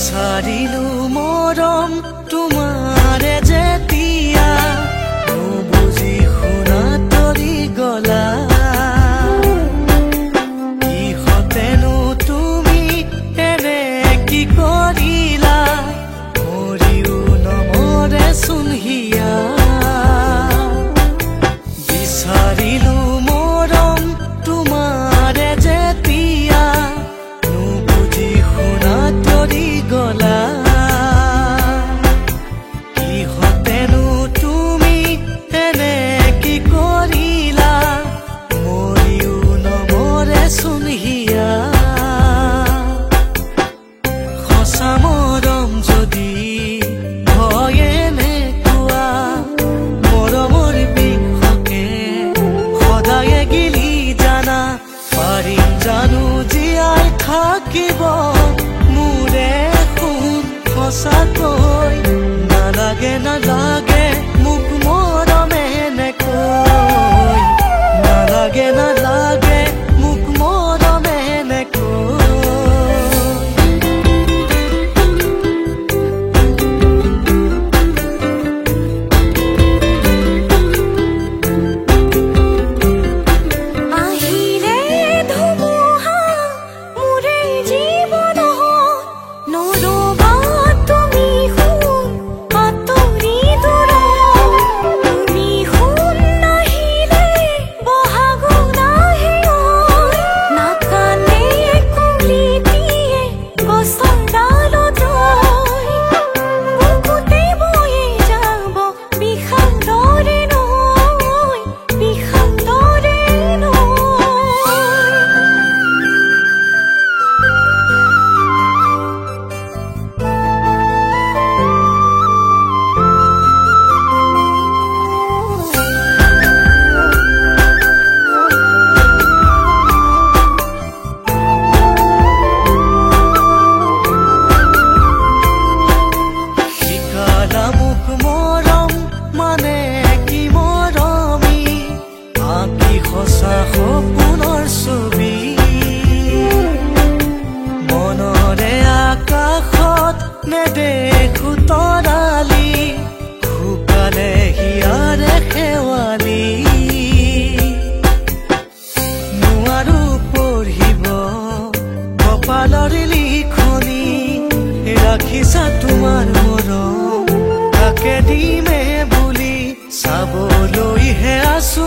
বিচাৰিলো মৰম তোমাৰে যেতিয়া নুবুজি শুনা তৰি গলা কিহতেনো তুমি এনে কি কৰিলা মৰিও নমৰে চোন হিয়া বিচাৰিলো মৰম তোমাৰে যেতিয়া নুবুজি শুনা তৰি গলা কিহতেনো তুমি এনে কি কৰিলা মৰিও নমৰে চোন হিয়া সঁচা মৰম যদি হয়ে নেকুৱা মৰমৰ বিষকে সদায়ে গিলি জানা পাৰিম জানো জীয়াই থাকিব মোৰে শুন সঁচাকৈ নালাগে নালাগে মোক মৰমে নেকৈ নালাগে নালাগে মোক মৰমে নেকৈ আহিলে ধুমুহা মোৰে জীৱনত নৰবা তুমি শুন আঁতৰি দূৰত তুমি শুন নাহিলে বহাগত আহে নাকান্দে কুলিটিয়ে গছৰ ডালত বুকুতে বয়ে যাব বিষাল দৰে নৈ বিষাল দৰে নৈ শিকালা মোক মৰম মানে কি মৰমী আঁকি সঁচা সপোনৰ ছবি মনৰে আকাশত নেদেখো তৰালি শুকালে হিয়াৰে শেৱালি নোৱাৰো পঢ়িব কপালৰ লিখনি ৰাখিছা তোমাৰ মৰম তাকে দিমে বুলি চাবলৈহে আছো